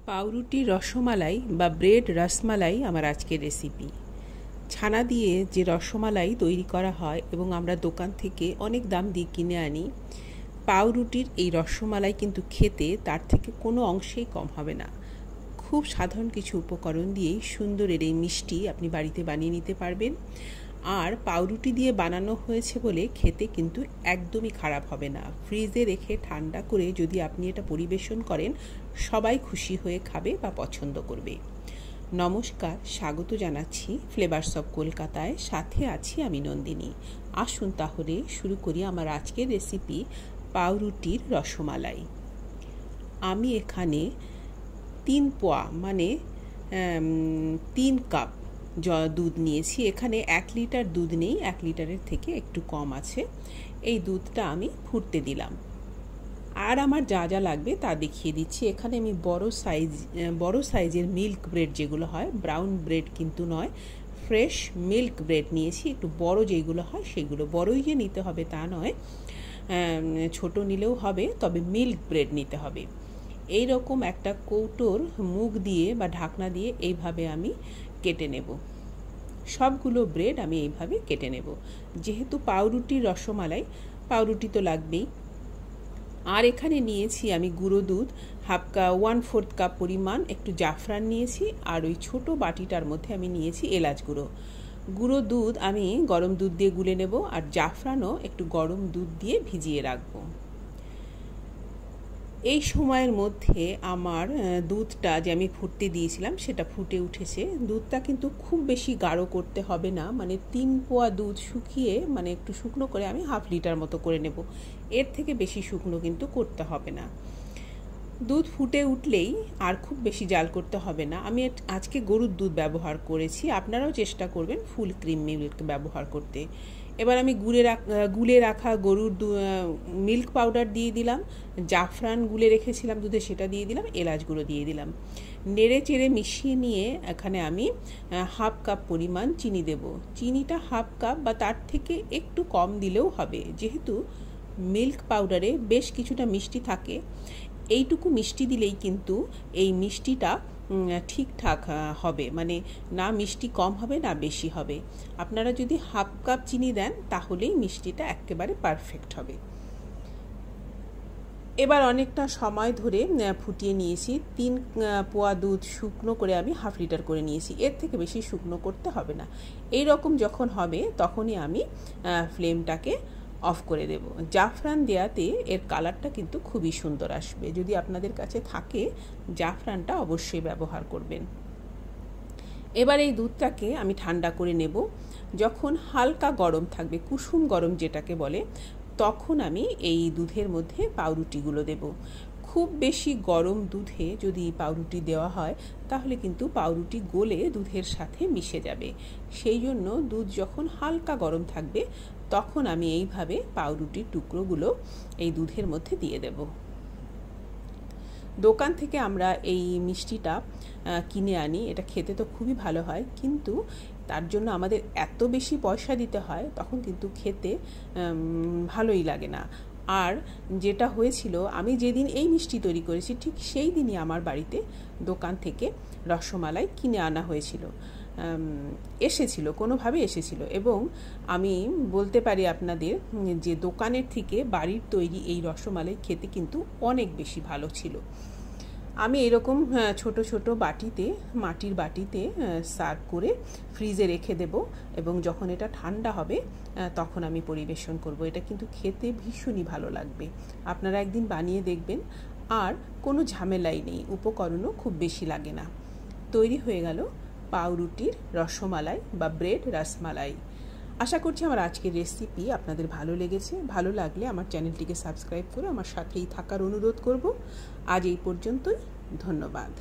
পাউরুটি রসমালাই বা ব্রেড রসমালাই আমার আজকের রেসিপি। ছানা দিয়ে যে রসমালাই তৈরি করা হয় এবং আমরা দোকান থেকে অনেক দাম দিয়ে কিনে আনি, পাউরুটির এই রসমালাই কিন্তু খেতে তার থেকে কোনো অংশেই কম হবে না। খুব সাধারণ কিছু উপকরণ দিয়েই সুন্দরের এই মিষ্টি আপনি বাড়িতে বানিয়ে নিতে পারবেন। আর পাউরুটি দিয়ে বানানো হয়েছে বলে খেতে কিন্তু একদমই খারাপ হবে না। ফ্রিজে রেখে ঠান্ডা করে যদি আপনি এটা পরিবেশন করেন, সবাই খুশি হয়ে খাবে বা পছন্দ করবে। নমস্কার, স্বাগত জানাচ্ছি ফ্লেভারস অফ কলকাতায়। সাথে আছি আমি নন্দিনী। আসুন তাহলে শুরু করি আমার আজকের রেসিপি, পাউরুটির রসমালাই। আমি এখানে 3 পোয়া মানে 3 কাপ দুধ নিয়েছি। এখানে 1 লিটার দুধ নেই, 1 লিটারের থেকে একটু কম আছে। এই দুধটা আমি ফুটতে দিলাম। আর আমার যা যা লাগবে তা দেখিয়ে দিচ্ছি। এখানে আমি বড় সাইজের মিল্ক ব্রেড যেগুলো হয়, ব্রাউন ব্রেড কিন্তু নয়, ফ্রেশ মিল্ক ব্রেড নিয়েছি। একটু বড় যেগুলো হয় সেগুলো, বড়ই যে নিতে হবে তা নয়, ছোট নিলেও হবে, তবে মিল্ক ব্রেড নিতে হবে। এই রকম একটা কৌটোর মুখ দিয়ে বা ঢাকনা দিয়ে এইভাবে আমি কেটে নেব। সবগুলো ব্রেড আমি এইভাবে কেটে নেব। যেহেতু পাউরুটির রসমালাই, পাউরুটি তো লাগবেই। আর এখানে নিয়েছি আমি গুঁড়ো দুধ 1/4 কাপ পরিমাণ, একটু জাফরান নিয়েছি। আর ওই ছোট বাটিটার মধ্যে আমি নিয়েছি এলাচ গুঁড়ো। গুঁড়ো দুধ আমি গরম দুধ দিয়ে গুলে নেব, আর জাফরানও একটু গরম দুধ দিয়ে ভিজিয়ে রাখবো। এই সময়ের মধ্যে আমার দুধটা যে আমি ফুটতে দিয়েছিলাম সেটা ফুটে উঠেছে। দুধটা কিন্তু খুব বেশি গাঢ় করতে হবে না, মানে 3 পোয়া দুধ শুকিয়ে, মানে একটু শুকনো করে আমি 1/2 লিটার মতো করে নেব। এর থেকে বেশি শুকনো কিন্তু করতে হবে না। দুধ ফুটে উঠলেই, আর খুব বেশি জাল করতে হবে না। আমি আজকে গরুর দুধ ব্যবহার করেছি, আপনারাও চেষ্টা করবেন ফুল ক্রিম মিল্ক ব্যবহার করতে। এবার আমি গুলে রাখা গরুর মিল্ক পাউডার দিয়ে দিলাম, জাফরান গুলে রেখেছিলাম দুধে সেটা দিয়ে দিলাম, এলাচ গুঁড়ো দিয়ে দিলাম। নেড়ে চেড়ে মিশিয়ে নিয়ে এখানে আমি 1/2 কাপ পরিমাণ চিনি দেব। চিনিটা 1/2 কাপ বা তার থেকে একটু কম দিলেও হবে, যেহেতু মিল্ক পাউডারে বেশ কিছুটা মিষ্টি থাকে। এইটুকু মিষ্টি দিলেই কিন্তু এই মিষ্টিটা ঠিকঠাক হবে, মানে না মিষ্টি কম হবে না বেশি হবে। আপনারা যদি 1/2 কাপ চিনি দেন তাহলেই মিষ্টিটা একেবারে পারফেক্ট হবে। এবার অনেকটা সময় ধরে ফুটিয়ে নিয়েছি। 3 পোয়া দুধ শুকনো করে আমি 1/2 লিটার করে নিয়েছি, এর থেকে বেশি শুকনো করতে হবে না। এই রকম যখন হবে তখনই আমি ফ্লেমটাকে অফ করে দেব। জাফরান দেওয়াতে এর কালারটা কিন্তু খুবই সুন্দর আসবে। যদি আপনাদের কাছে থাকে জাফরানটা অবশ্যই ব্যবহার করবেন। এবার এই দুধটাকে আমি ঠান্ডা করে নেব। যখন হালকা গরম থাকবে, কুসুম গরম যেটাকে বলে, তখন আমি এই দুধের মধ্যে পাউরুটিগুলো দেব। খুব বেশি গরম দুধে যদি পাউরুটি দেওয়া হয় তাহলে কিন্তু পাউরুটি গলে দুধের সাথে মিশে যাবে। সেই জন্য দুধ যখন হালকা গরম থাকবে তখন আমি এইভাবে পাউরুটির টুকরোগুলো এই দুধের মধ্যে দিয়ে দেব। দোকান থেকে আমরা এই মিষ্টিটা কিনে আনি, এটা খেতে তো খুবই ভালো হয়, কিন্তু তার জন্য আমাদের এত বেশি পয়সা দিতে হয়, তখন কিন্তু খেতে ভালোই লাগে না। আর যেটা হয়েছিল, আমি যেদিন এই মিষ্টি তৈরি করেছি ঠিক সেই দিনই আমার বাড়িতে দোকান থেকে রসমালাই কিনে আনা হয়েছিল, কোনোভাবে এসেছিল। এবং আমি বলতে পারি আপনাদের যে দোকানের থেকে বাড়ির তৈরি এই রসমালাই খেতে কিন্তু অনেক বেশি ভালো ছিল। আমি এরকম ছোট ছোট বাটিতে, মাটির বাটিতে সার্ভ করে ফ্রিজে রেখে দেব, এবং যখন এটা ঠান্ডা হবে তখন আমি পরিবেশন করব। এটা কিন্তু খেতে ভীষণই ভালো লাগবে। আপনারা একদিন বানিয়ে দেখবেন। আর কোনো ঝামেলাই নেই, উপকরণও খুব বেশি লাগে না। তৈরি হয়ে গেল পাউরুটির রসমালাই বা ব্রেড রসমালাই। আশা করছি আমার আজকের রেসিপি আপনাদের ভালো লেগেছে। ভালো লাগলে আমার চ্যানেলটিকে সাবস্ক্রাইব করে আমার সাথেই থাকার অনুরোধ করব। আজ এই পর্যন্তই, ধন্যবাদ।